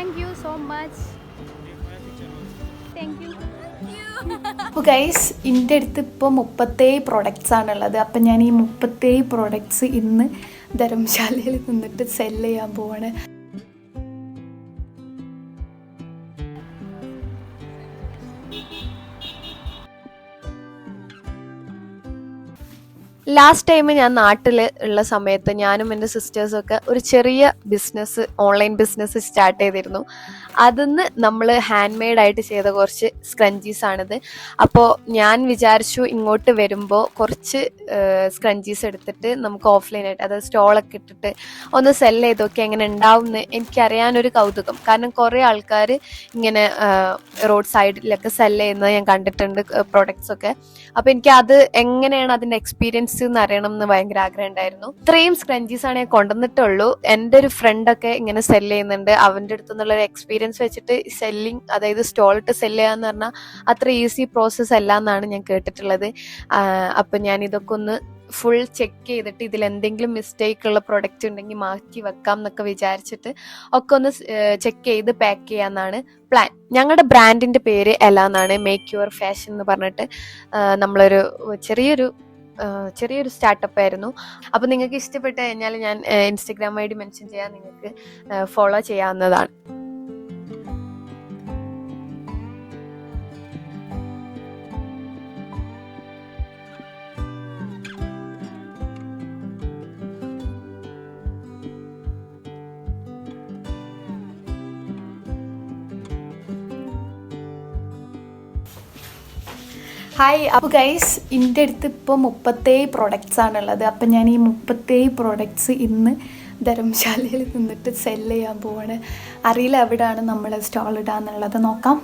Thank you so much. Thank you. അപ്പോൾ guys എൻ്റെ അടുത്ത് ഇപ്പോൾ 37 പ്രോഡക്റ്റ്സ് ആണുള്ളത്. അപ്പം ഞാൻ ഈ 37 പ്രോഡക്റ്റ്സ് ഇന്ന് ധർമ്മശാലയിൽ നിന്നിട്ട് സെല് ചെയ്യാൻ പോവാണ്. ലാസ്റ്റ് ടൈം ഞാൻ നാട്ടിൽ ഉള്ള സമയത്ത് ഞാനും എൻ്റെ സിസ്റ്റേഴ്സൊക്കെ ഒരു ചെറിയ ബിസിനസ്, ഓൺലൈൻ ബിസിനസ് സ്റ്റാർട്ട് ചെയ്തിരുന്നു. അതിന്ന് നമ്മൾ ഹാൻഡ് മെയ്ഡായിട്ട് ചെയ്ത കുറച്ച് സ്ക്രഞ്ചീസ് ആണിത്. അപ്പോൾ ഞാൻ വിചാരിച്ചു ഇങ്ങോട്ട് വരുമ്പോൾ കുറച്ച് സ്ക്രഞ്ചീസ് എടുത്തിട്ട് നമുക്ക് ഓഫ്ലൈനായിട്ട്, അതായത് സ്റ്റോളൊക്കെ ഇട്ടിട്ട് ഒന്ന് സെല് ചെയ്തൊക്കെ എങ്ങനെ ഉണ്ടാവും എന്ന് എനിക്കറിയാനൊരു കൗതുകം. കാരണം കുറേ ആൾക്കാർ ഇങ്ങനെ റോഡ് സൈഡിലൊക്കെ സെല് ചെയ്യുന്നത് ഞാൻ കണ്ടിട്ടുണ്ട് പ്രോഡക്ട്സൊക്കെ. അപ്പോൾ എനിക്ക് അത് എങ്ങനെയാണ് അതിൻ്റെ എക്സ്പീരിയൻസ് എന്ന് അറിയണം എന്ന് ഭയങ്കര ആഗ്രഹം ഉണ്ടായിരുന്നു. ഇത്രയും സ്ക്രഞ്ചീസ് ആണ് ഞാൻ കൊണ്ടുവന്നിട്ടുള്ളൂ. എൻ്റെ ഒരു ഫ്രണ്ടൊക്കെ ഇങ്ങനെ സെല് ചെയ്യുന്നുണ്ട്. അവൻ്റെ അടുത്തു നിന്നുള്ള ഒരു എക്സ്പീരിയൻസ് വെച്ചിട്ട് സെല്ലിങ്, അതായത് സ്റ്റോളിട്ട് സെല് ചെയ്യാന്ന് പറഞ്ഞാൽ അത്ര ഈസി പ്രോസസ്സ് അല്ല എന്നാണ് ഞാൻ കേട്ടിട്ടുള്ളത്. അപ്പം ഞാൻ ഇതൊക്കെ ഒന്ന് ഫുൾ ചെക്ക് ചെയ്തിട്ട് ഇതിൽ എന്തെങ്കിലും മിസ്റ്റേക്ക് ഉള്ള പ്രൊഡക്റ്റ് ഉണ്ടെങ്കിൽ മാറ്റി വെക്കാം എന്നൊക്കെ വിചാരിച്ചിട്ട് ഒക്കെ ഒന്ന് ചെക്ക് ചെയ്ത് പാക്ക് ചെയ്യാന്നാണ് പ്ലാൻ. ഞങ്ങളുടെ ബ്രാൻഡിന്റെ പേര് എല എന്നാണ്, മേക്ക് യുവർ ഫാഷൻ എന്ന് പറഞ്ഞിട്ട് നമ്മളൊരു ചെറിയൊരു സ്റ്റാർട്ടപ്പ് ആയിരുന്നു. അപ്പോൾ നിങ്ങൾക്ക് ഇഷ്ടപ്പെട്ട് കഴിഞ്ഞാൽ ഞാൻ ഇൻസ്റ്റഗ്രാം ഐ ഡി മെൻഷൻ ചെയ്യാൻ, നിങ്ങൾക്ക് ഫോളോ ചെയ്യാവുന്നതാണ്. ഹായ്. അപ്പോൾ ഗൈസ് എൻ്റെ അടുത്ത് ഇപ്പോൾ 37 പ്രോഡക്റ്റ്സ് ആണുള്ളത്. അപ്പം ഞാൻ ഈ 37 പ്രോഡക്റ്റ്സ് ഇന്ന് ധർമ്മശാലയിൽ നിന്നിട്ട് സെല് ചെയ്യാൻ പോവാണ്. അറിയില്ല എവിടെയാണ് നമ്മൾ സ്റ്റോൾ ഇടാന്നുള്ളത്, നോക്കാം.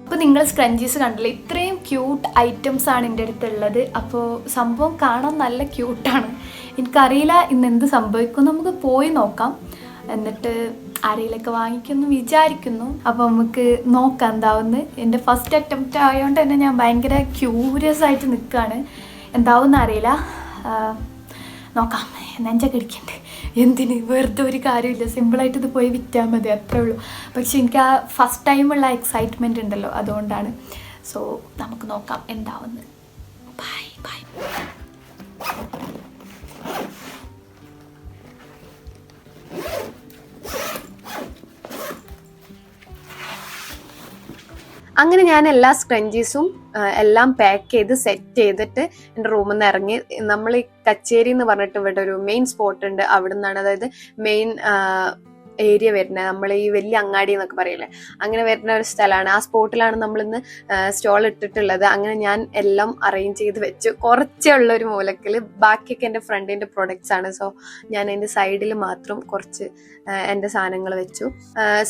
അപ്പോൾ നിങ്ങൾ സ്ക്രഞ്ചീസ് കണ്ടില്ലേ, ഇത്രയും ക്യൂട്ട് ഐറ്റംസ് ആണ് എൻ്റെ അടുത്തുള്ളത്. അപ്പോൾ സംഭവം കാണാൻ നല്ല ക്യൂട്ടാണ്. എനിക്കറിയില്ല ഇന്ന് എന്ത് സംഭവിക്കും, നമുക്ക് പോയി നോക്കാം. എന്നിട്ട് ആരെയിലൊക്കെ വാങ്ങിക്കുമെന്ന് വിചാരിക്കുന്നു. അപ്പോൾ നമുക്ക് നോക്കാം എന്താവുമെന്ന്. എൻ്റെ ഫസ്റ്റ് അറ്റംപ്റ്റ് ആയതുകൊണ്ട് തന്നെ ഞാൻ ഭയങ്കര ക്യൂരിയസ് ആയിട്ട് നിൽക്കുകയാണ്. എന്താവുമെന്ന് അറിയില്ല, നോക്കാം. നെഞ്ചൊക്കെ ഇടിക്കണ്ട്. എന്തിന്, വെറുതെ ഒരു കാര്യമില്ല, സിമ്പിളായിട്ട് ഇത് പോയി വിറ്റാൽ മതി, അത്രേ ഉള്ളൂ. പക്ഷെ എനിക്ക് ആ ഫസ്റ്റ് ടൈമുള്ള എക്സൈറ്റ്മെൻറ്റ് ഉണ്ടല്ലോ, അതുകൊണ്ടാണ്. സോ നമുക്ക് നോക്കാം എന്താവുമെന്ന്. Bye bye. അങ്ങനെ ഞാൻ എല്ലാ സ്ക്രഞ്ചീസും എല്ലാം പാക്ക് ചെയ്ത് സെറ്റ് ചെയ്തിട്ട് എൻ്റെ റൂമിൽ നിന്ന് ഇറങ്ങി. നമ്മൾ ഈ കച്ചേരി എന്ന് പറഞ്ഞിട്ട് ഇവിടെ ഒരു മെയിൻ സ്പോട്ട് ഉണ്ട്. അവിടെ നിന്നാണ്, അതായത് മെയിൻ ഏരിയ വരുന്നത്, നമ്മൾ ഈ വലിയ അങ്ങാടി എന്നൊക്കെ പറയില്ലേ, അങ്ങനെ വരുന്ന ഒരു സ്ഥലമാണ്. ആ സ്പോട്ടിലാണ് നമ്മളിന്ന് സ്റ്റോൾ ഇട്ടിട്ടുള്ളത്. അങ്ങനെ ഞാൻ എല്ലാം അറേഞ്ച് ചെയ്ത് വെച്ചു. കുറച്ചേ ഉള്ള ഒരു മൂലക്കിൽ, ബാക്കിയൊക്കെ എൻ്റെ ഫ്രണ്ടിൻ്റെ പ്രൊഡക്ട്സ് ആണ്. സോ ഞാൻ അതിൻ്റെ സൈഡിൽ മാത്രം കുറച്ച് എൻ്റെ സാധനങ്ങൾ വെച്ചു.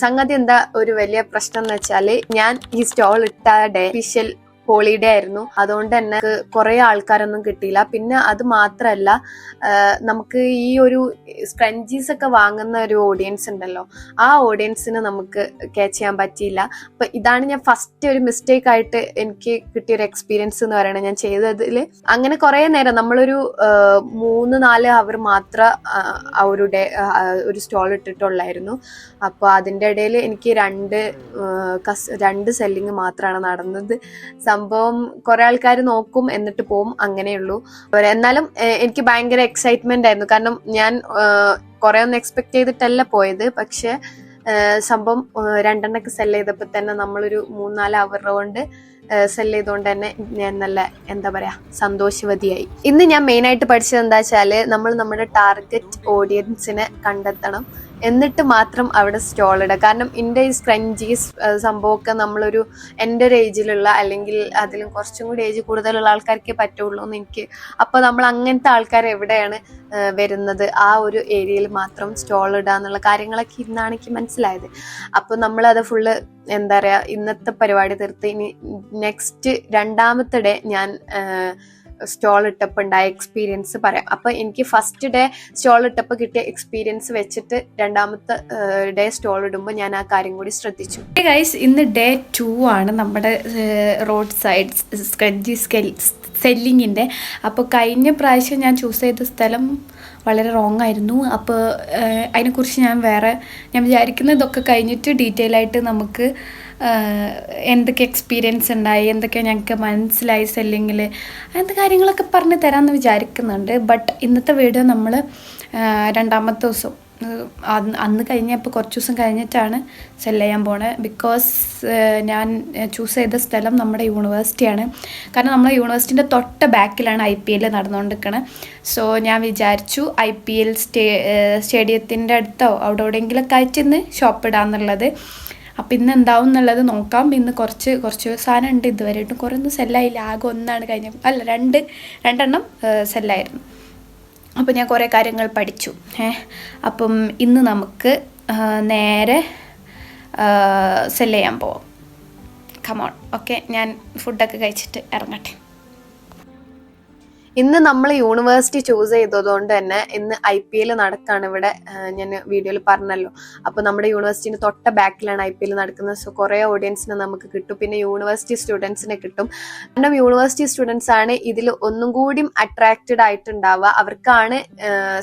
സംഗതി എന്താ ഒരു വലിയ പ്രശ്നം എന്ന് വെച്ചാൽ, ഞാൻ ഈ സ്റ്റോൾ ഇട്ട ഡേ സ്പെഷ്യൽ ഹോളിഡേ ആയിരുന്നു. അതുകൊണ്ട് തന്നെ കുറെ ആൾക്കാരൊന്നും കിട്ടിയില്ല. പിന്നെ അത് മാത്രല്ല, നമുക്ക് ഈ ഒരു സ്ക്രഞ്ചീസ് ഒക്കെ വാങ്ങുന്ന ഒരു ഓഡിയൻസ് ഉണ്ടല്ലോ, ആ ഓഡിയൻസിന് നമുക്ക് ക്യാച്ച് ചെയ്യാൻ പറ്റിയില്ല. അപ്പൊ ഇതാണ് ഞാൻ ഫസ്റ്റ് ഒരു മിസ്റ്റേക്ക് ആയിട്ട് എനിക്ക് കിട്ടിയൊരു എക്സ്പീരിയൻസ് എന്ന് പറയുന്നത്. ഞാൻ ചെയ്തതിൽ അങ്ങനെ കുറെ നേരം, നമ്മളൊരു 3-4 അവർ മാത്രം ഒരു ഡേ ഒരു സ്റ്റോൾ ഇട്ടിട്ടുള്ളായിരുന്നു. അപ്പോൾ അതിൻ്റെ ഇടയിൽ എനിക്ക് രണ്ട് സെല്ലിങ് മാത്രമാണ് നടന്നത്. സംഭവം കുറെ ആൾക്കാർ നോക്കും എന്നിട്ട് പോവും, അങ്ങനെയുള്ളൂ. എന്നാലും എനിക്ക് ഭയങ്കര എക്സൈറ്റ്മെന്റ് ആയിരുന്നു. കാരണം ഞാൻ കുറെ ഒന്നും എക്സ്പെക്ട് ചെയ്തിട്ടല്ല പോയത്. പക്ഷെ സംഭവം 2 സെല് ചെയ്തപ്പോൾ തന്നെ നമ്മളൊരു 3-4 അവർ കൊണ്ട് സെല് ചെയ്തുകൊണ്ട് തന്നെ ഞാൻ നല്ല എന്താ പറയാ സന്തോഷവതിയായി. ഇന്ന് ഞാൻ മെയിനായിട്ട് പഠിച്ചത് എന്താ വെച്ചാല്, നമ്മൾ നമ്മുടെ ടാർഗറ്റ് ഓഡിയൻസിനെ കണ്ടെത്തണം, എന്നിട്ട് മാത്രം അവിടെ സ്റ്റോൾ ഇടുക. കാരണം എൻ്റെ ഈ സ്ക്രഞ്ചീസ് സംഭവമൊക്കെ നമ്മളൊരു എൻ്റെ ഒരു ഏജിലുള്ള, അല്ലെങ്കിൽ അതിലും കുറച്ചും കൂടി ഏജ് കൂടുതലുള്ള ആൾക്കാർക്കേ പറ്റുള്ളൂ എന്ന് എനിക്ക്. അപ്പോൾ നമ്മൾ അങ്ങനത്തെ ആൾക്കാർ എവിടെയാണ് വരുന്നത്, ആ ഒരു ഏരിയയിൽ മാത്രം സ്റ്റോൾ ഇടുക എന്നുള്ള കാര്യങ്ങളൊക്കെ ഇന്നാണ് എനിക്ക് മനസ്സിലായത്. അപ്പോൾ നമ്മളത് ഫുള്ള് എന്താ പറയുക, ഇന്നത്തെ പരിപാടി തീർത്ത് ഇനി നെക്സ്റ്റ് 2ാമത്തെ ഡേ ഞാൻ സ്റ്റോൾ ഇട്ടപ്പോൾ ഉണ്ടായ എക്സ്പീരിയൻസ് പറയാം. അപ്പൊ എനിക്ക് ഫസ്റ്റ് ഡേ സ്റ്റോൾ ഇട്ടപ്പോൾ കിട്ടിയ എക്സ്പീരിയൻസ് വെച്ചിട്ട് 2ാമത്തെ ഡേ സ്റ്റോൾ ഇടുമ്പോൾ ഞാൻ ആ കാര്യം കൂടി ശ്രദ്ധിച്ചു. ഗൈസ്, ഇന്ന് ഡേ 2 ആണ് നമ്മുടെ റോഡ് സൈഡ് സ്ക്രഞ്ചി സെല്ലിങ്ങിൻ്റെ. അപ്പോൾ കഴിഞ്ഞ പ്രാവശ്യം ഞാൻ ചൂസ് ചെയ്ത സ്ഥലം വളരെ റോങ് ആയിരുന്നു. അപ്പോൾ അതിനെക്കുറിച്ച് ഞാൻ വിചാരിക്കുന്ന ഇതൊക്കെ കഴിഞ്ഞിട്ട് ഡീറ്റെയിൽ ആയിട്ട് നമുക്ക് എന്തൊക്കെ എക്സ്പീരിയൻസ് ഉണ്ടായി, എന്തൊക്കെ ഞങ്ങൾക്ക് മനസ്സിലായി സെല്ലിങ്ങിൽ, അങ്ങനത്തെ കാര്യങ്ങളൊക്കെ പറഞ്ഞ് തരാമെന്ന് വിചാരിക്കുന്നുണ്ട്. ബട്ട് ഇന്നത്തെ വീഡിയോ നമ്മൾ രണ്ടാമത്തെ ദിവസം അന്ന് കഴിഞ്ഞപ്പോൾ കുറച്ച് ദിവസം കഴിഞ്ഞിട്ടാണ് സെല് ചെയ്യാൻ പോണത്. ബിക്കോസ് ഞാൻ ചൂസ് ചെയ്ത സ്ഥലം നമ്മുടെ യൂണിവേഴ്സിറ്റിയാണ്. കാരണം നമ്മുടെ യൂണിവേഴ്സിറ്റിൻ്റെ തൊട്ട് ബാക്കിലാണ് IPL നടന്നുകൊണ്ടിരിക്കുന്നത്. സോ ഞാൻ വിചാരിച്ചു IPL സ്റ്റേഡിയത്തിൻ്റെ അടുത്തോ അവിടെ എവിടെയെങ്കിലുമൊക്കെ ആയിട്ടിന്ന് ഷോപ്പ് ഇടാമെന്നുള്ളത്. അപ്പോൾ ഇന്ന് എന്താവും എന്നുള്ളത് നോക്കാം. ഇന്ന് കുറച്ച് സാധനം ഉണ്ട്. ഇതുവരെയായിട്ടും കുറേ ഒന്നും സെല്ലായില്ല. ആകെ ഒന്നാണ് രണ്ടെണ്ണം സെല്ലായിരുന്നു. അപ്പോൾ ഞാൻ കുറേ കാര്യങ്ങൾ പഠിച്ചു. അപ്പം ഇന്ന് നമുക്ക് നേരെ സെല് ചെയ്യാൻ പോവാം. കമോൺ. ഓക്കെ, ഞാൻ ഫുഡൊക്കെ കഴിച്ചിട്ട് ഇറങ്ങട്ടെ. ഇന്ന് നമ്മൾ യൂണിവേഴ്സിറ്റി ചൂസ് ചെയ്തതുകൊണ്ട് തന്നെ ഇന്ന് IPL നടക്കാണ് ഇവിടെ. ഞാൻ വീഡിയോയിൽ പറഞ്ഞല്ലോ. അപ്പോൾ നമ്മുടെ യൂണിവേഴ്സിറ്റിന് തൊട്ട ബാക്കിലാണ് IPL നടക്കുന്നത്. സോ കുറേ ഓഡിയൻസിനെ നമുക്ക് കിട്ടും. പിന്നെ യൂണിവേഴ്സിറ്റി സ്റ്റുഡൻസിനെ കിട്ടും. കാരണം യൂണിവേഴ്സിറ്റി സ്റ്റുഡൻസ് ആണ് ഇതിൽ ഒന്നും കൂടി അട്രാക്റ്റഡ് ആയിട്ടുണ്ടാവുക. അവർക്കാണ്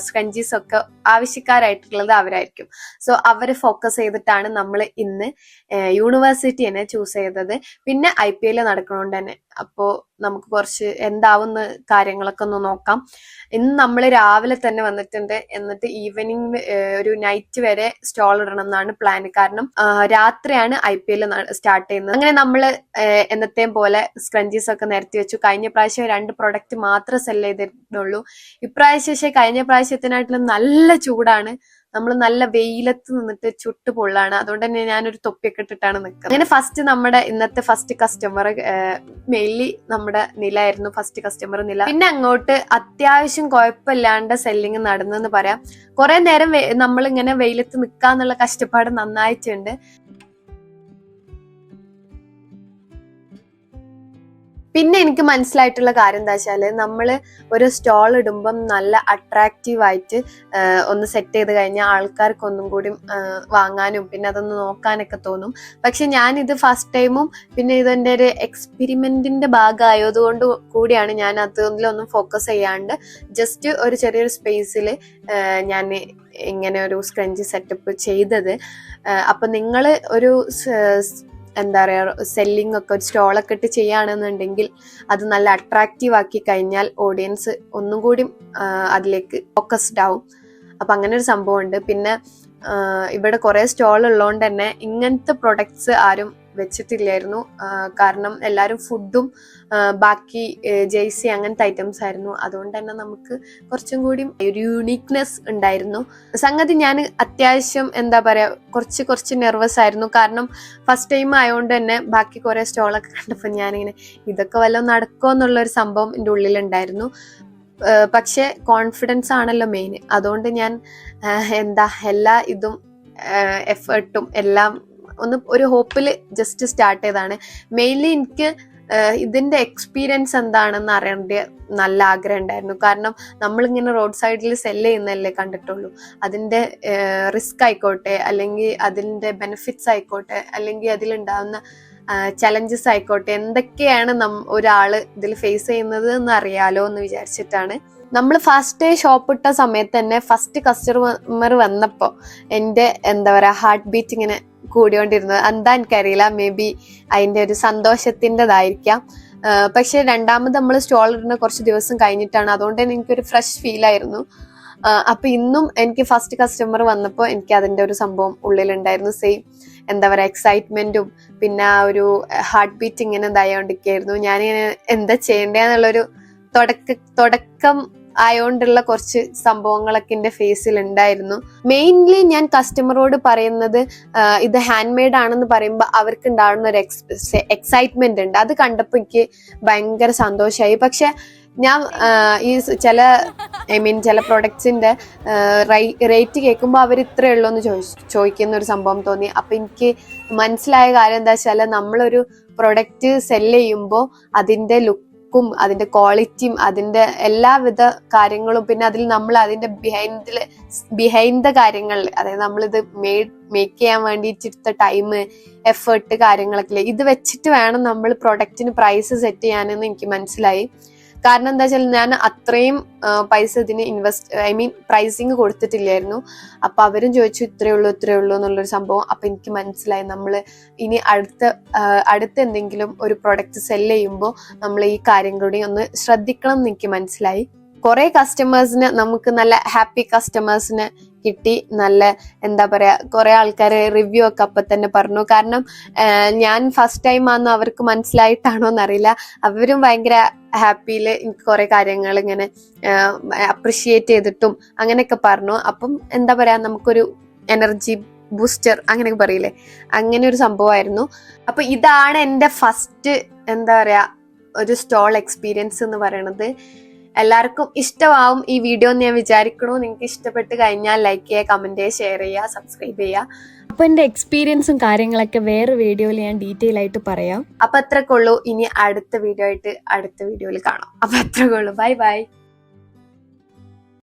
സ്ക്രഞ്ചീസ് ഒക്കെ ആവശ്യക്കാരായിട്ടുള്ളത് അവരായിരിക്കും. സോ അവരെ ഫോക്കസ് ചെയ്തിട്ടാണ് നമ്മൾ ഇന്ന് യൂണിവേഴ്സിറ്റിനെ ചൂസ് ചെയ്തത്. പിന്നെ IPL നടക്കണോണ്ട് തന്നെ അപ്പോൾ നമുക്ക് കുറച്ച് എന്താവുന്ന കാര്യങ്ങളൊക്കെ ഒന്ന് നോക്കാം. ഇന്ന് നമ്മൾ രാവിലെ തന്നെ വന്നിട്ടുണ്ട്. എന്നിട്ട് ഈവനിങ് ഒരു നൈറ്റ് വരെ സ്റ്റോൾ ഇടണം എന്നാണ് പ്ലാൻ. കാരണം രാത്രിയാണ് IPL സ്റ്റാർട്ട് ചെയ്യുന്നത്. അങ്ങനെ നമ്മൾ എന്നത്തെയും പോലെ സ്ക്രഞ്ചീസ് ഒക്കെ നിരത്തി വെച്ചു. കഴിഞ്ഞ പ്രാവശ്യം 2 പ്രൊഡക്റ്റ് മാത്രമേ സെല് ചെയ്തിട്ടുള്ളൂ. ഇപ്രാവശ്യം പക്ഷേ കഴിഞ്ഞ പ്രാവശ്യത്തിനായിട്ടുള്ള നല്ല ചൂടാണ്. നമ്മൾ നല്ല വെയിലത്ത് നിന്നിട്ട് ചുട്ടു പൊള്ളാണ്. അതുകൊണ്ട് തന്നെ ഞാനൊരു തൊപ്പിയൊക്കെ ഇട്ടിട്ടാണ് നിൽക്കുന്നത്. അങ്ങനെ നമ്മുടെ ഇന്നത്തെ ഫസ്റ്റ് കസ്റ്റമർ മെയിൻലി നമ്മുടെ നിലായിരുന്നു. ഫസ്റ്റ് കസ്റ്റമർ നില. പിന്നെ അങ്ങോട്ട് അത്യാവശ്യം കുഴപ്പമില്ലാണ്ട് സെല്ലിങ് നടന്നെന്ന് പറയാം. കുറെ നേരം നമ്മളിങ്ങനെ വെയിലത്ത് നിൽക്കാന്നുള്ള കഷ്ടപ്പാട് നന്നായിട്ടുണ്ട്. പിന്നെ എനിക്ക് മനസ്സിലായിട്ടുള്ള കാര്യം എന്താ വെച്ചാല്, നമ്മള് ഒരു സ്റ്റോൾ ഇടുമ്പം നല്ല അട്രാക്റ്റീവ് ആയിട്ട് ഒന്ന് സെറ്റ് ചെയ്ത് കഴിഞ്ഞാൽ ആൾക്കാർക്ക് ഒന്നും കൂടി വാങ്ങാനും പിന്നെ അതൊന്ന് നോക്കാനൊക്കെ തോന്നും. പക്ഷെ ഞാനിത് ഫസ്റ്റ് ടൈമും പിന്നെ ഇതെന്റെ ഒരു എക്സ്പെരിമെന്റിന്റെ ഭാഗമായതുകൊണ്ട് കൂടിയാണ് ഞാൻ അതിലൊന്നും ഫോക്കസ് ചെയ്യാണ്ട് ജസ്റ്റ് ഒരു ചെറിയൊരു സ്പേസിൽ ഞാൻ ഇങ്ങനെ ഒരു സ്ക്രഞ്ചി സെറ്റപ്പ് ചെയ്തത്. അപ്പൊ നിങ്ങള് ഒരു എന്താ പറയുക സെല്ലിംഗ് ഒക്കെ ഒരു സ്റ്റോളൊക്കെ ഇട്ട് ചെയ്യുകയാണെന്നുണ്ടെങ്കിൽ അത് നല്ല അട്രാക്റ്റീവ് ആക്കി കഴിഞ്ഞാൽ ഓഡിയൻസ് ഒന്നും കൂടി അതിലേക്ക് ഫോക്കസ്ഡ് ആവും. അപ്പൊ അങ്ങനെ ഒരു സംഭവം ഉണ്ട്. പിന്നെ ഇവിടെ കുറെ സ്റ്റോൾ ഉള്ളതുകൊണ്ട് തന്നെ ഇങ്ങനത്തെ പ്രൊഡക്ട്സ് ആരും വെച്ചിട്ടില്ലായിരുന്നു. കാരണം എല്ലാവരും ഫുഡും ബാക്കി ജെയ്സി അങ്ങനത്തെ ഐറ്റംസ് ആയിരുന്നു. അതുകൊണ്ട് തന്നെ നമുക്ക് കുറച്ചും കൂടി ഒരു യൂണിക്നെസ് ഉണ്ടായിരുന്നു. സംഗതി ഞാൻ അത്യാവശ്യം എന്താ പറയാ കുറച്ച് നെർവസ് ആയിരുന്നു. കാരണം ഫസ്റ്റ് ടൈം ആയതുകൊണ്ട് തന്നെ ബാക്കി കുറെ സ്റ്റോളൊക്കെ കണ്ടപ്പോൾ ഞാനിങ്ങനെ ഇതൊക്കെ വല്ലതും നടക്കുമോ എന്നുള്ളൊരു സംഭവം എൻ്റെ ഉള്ളിലുണ്ടായിരുന്നു. പക്ഷെ കോൺഫിഡൻസ് ആണല്ലോ മെയിൻ. അതുകൊണ്ട് ഞാൻ എല്ലാ ഇതും എഫേർട്ടും എല്ലാം ഒരു ഹോപ്പിൽ ജസ്റ്റ് സ്റ്റാർട്ട് ചെയ്താണ്. മെയിൻലി എനിക്ക് ഇതിന്റെ എക്സ്പീരിയൻസ് എന്താണെന്ന് അറിയേണ്ട നല്ല ആഗ്രഹം ഉണ്ടായിരുന്നു. കാരണം നമ്മളിങ്ങനെ റോഡ് സൈഡിൽ സെല് ചെയ്യുന്നതല്ലേ കണ്ടിട്ടുള്ളൂ. അതിന്റെ റിസ്ക് ആയിക്കോട്ടെ, അല്ലെങ്കിൽ അതിന്റെ ബെനിഫിറ്റ്സ് ആയിക്കോട്ടെ, അല്ലെങ്കിൽ അതിലുണ്ടാവുന്ന ചലഞ്ചസ് ആയിക്കോട്ടെ, എന്തൊക്കെയാണ് ഒരാള് ഇതിൽ ഫേസ് ചെയ്യുന്നത് എന്ന് അറിയാലോ എന്ന് വിചാരിച്ചിട്ടാണ്. നമ്മൾ ഫസ്റ്റ് ഷോപ്പ് ഇട്ട സമയത്ത് തന്നെ ഫസ്റ്റ് കസ്റ്റമർ വന്നപ്പോൾ എൻ്റെ എന്താ പറയാ ഹാർട്ട് ബീറ്റ് ഇങ്ങനെ കൂടിക്കൊണ്ടിരുന്നത്. എന്താ എനിക്കറിയില്ല, മേ ബി അതിന്റെ ഒരു സന്തോഷത്തിൻ്റെതായിരിക്കാം. പക്ഷെ രണ്ടാമത് നമ്മൾ സ്റ്റോൾ ഇടുന്ന കുറച്ച് ദിവസം കഴിഞ്ഞിട്ടാണ്. അതുകൊണ്ട് തന്നെ എനിക്കൊരു ഫ്രഷ് ഫീൽ ആയിരുന്നു. അപ്പൊ ഇന്നും എനിക്ക് ഫസ്റ്റ് കസ്റ്റമർ വന്നപ്പോൾ എനിക്ക് അതിന്റെ ഒരു സംഭവം ഉള്ളിലുണ്ടായിരുന്നു. സെയിം എന്താ പറയാ എക്സൈറ്റ്മെന്റും പിന്നെ ആ ഒരു ഹാർട്ട് ബീറ്റ് ഇങ്ങനെ ഇതായോണ്ടിരിക്കായിരുന്നു. ഞാനിങ്ങനെ എന്താ ചെയ്യേണ്ടതെന്നുള്ളൊരു തുടക്കം ആയോണ്ടുള്ള കുറച്ച് സംഭവങ്ങളൊക്കെ എന്റെ ഫേസിൽ ഉണ്ടായിരുന്നു. മെയിൻലി ഞാൻ കസ്റ്റമറോട് പറയുന്നത് ഇത് ഹാൻഡ് മെയ്ഡ് ആണെന്ന് പറയുമ്പോൾ അവർക്ക് ഉണ്ടാവുന്ന ഒരു എക്സൈറ്റ്മെന്റ് ഉണ്ട്. അത് കണ്ടപ്പോൾ എനിക്ക് ഭയങ്കര സന്തോഷമായി. പക്ഷെ ഞാൻ ഈ ചില പ്രൊഡക്ട്സിന്റെ റേറ്റ് കേൾക്കുമ്പോൾ അവർ ഇത്രയേ ഉള്ളൂ എന്ന് ചോദിക്കുന്ന ഒരു സംഭവം തോന്നി. അപ്പൊ എനിക്ക് മനസ്സിലായ കാര്യം എന്താ വെച്ചാൽ, നമ്മളൊരു പ്രൊഡക്റ്റ് സെല് ചെയ്യുമ്പോൾ അതിന്റെ ലുക്കും അതിന്റെ ക്വാളിറ്റിയും അതിന്റെ എല്ലാവിധ കാര്യങ്ങളും പിന്നെ അതിൽ നമ്മൾ അതിന്റെ ബിഹൈൻഡ് ദ കാര്യങ്ങൾ, അതായത് നമ്മളിത് മേക്ക് ചെയ്യാൻ വേണ്ടിയിട്ടെടുത്ത ടൈം, എഫേർട്ട്, കാര്യങ്ങളൊക്കെ ഇത് വെച്ചിട്ട് വേണം നമ്മൾ പ്രൊഡക്റ്റിന് പ്രൈസ് സെറ്റ് ചെയ്യാനെന്ന് എനിക്ക് മനസ്സിലായി. കാരണം എന്താ വെച്ചാൽ ഞാൻ അത്രയും പൈസ ഇതിന് പ്രൈസിങ് കൊടുത്തിട്ടില്ലായിരുന്നു. അപ്പൊ അവരും ചോദിച്ചു ഇത്രയേ ഉള്ളൂ എന്നുള്ളൊരു സംഭവം. അപ്പൊ എനിക്ക് മനസ്സിലായി നമ്മൾ ഇനി അടുത്ത എന്തെങ്കിലും ഒരു പ്രൊഡക്റ്റ് സെല് ചെയ്യുമ്പോൾ നമ്മൾ ഈ കാര്യം കൂടി ഒന്ന് ശ്രദ്ധിക്കണം എന്ന് എനിക്ക് മനസ്സിലായി. കുറെ കസ്റ്റമേഴ്സിന് നമുക്ക് നല്ല ഹാപ്പി കസ്റ്റമേഴ്സിന് കിട്ടി. നല്ല എന്താ പറയാ, കുറെ ആൾക്കാർ റിവ്യൂ ഒക്കെ അപ്പൊ തന്നെ പറഞ്ഞു. കാരണം ഞാൻ ഫസ്റ്റ് ടൈം ആണെന്ന് അവർക്ക് മനസ്സിലായിട്ടാണോ എന്നറിയില്ല, അവരും ഭയങ്കര ഹാപ്പിയില് എനിക്ക് കുറെ കാര്യങ്ങൾ ഇങ്ങനെ അപ്രിഷിയേറ്റ് ചെയ്തിട്ടും അങ്ങനെയൊക്കെ പറഞ്ഞു. അപ്പം എന്താ പറയാ, നമുക്കൊരു എനർജി ബൂസ്റ്റർ അങ്ങനെയൊക്കെ പറയില്ലേ, അങ്ങനെ ഒരു സംഭവമായിരുന്നു. അപ്പൊ ഇതാണ് എൻ്റെ ഫസ്റ്റ് എന്താ പറയാ ഒരു സ്റ്റോൾ എക്സ്പീരിയൻസ് എന്ന് പറയണത്. എല്ലാവർക്കും ഇഷ്ടമാവും ഈ വീഡിയോ എന്ന് ഞാൻ വിചാരിക്കണു. നിങ്ങൾക്ക് ഇഷ്ടപ്പെട്ട് കഴിഞ്ഞാൽ ലൈക്ക് ചെയ്യുക, കമന്റ് ചെയ്യുക, ഷെയർ ചെയ്യുക, സബ്സ്ക്രൈബ് ചെയ്യുക. അപ്പോൾ എൻ്റെ എക്സ്പീരിയൻസും കാര്യങ്ങളൊക്കെ വേറെ വീഡിയോയിൽ ഞാൻ ഡീറ്റെയിൽ ആയിട്ട് പറയാം. അപ്പൊ അത്രക്കുള്ളൂ. ഇനി അടുത്ത വീഡിയോയിൽ കാണാം. അപ്പൊ അത്രക്കുള്ളൂ. Bye bye.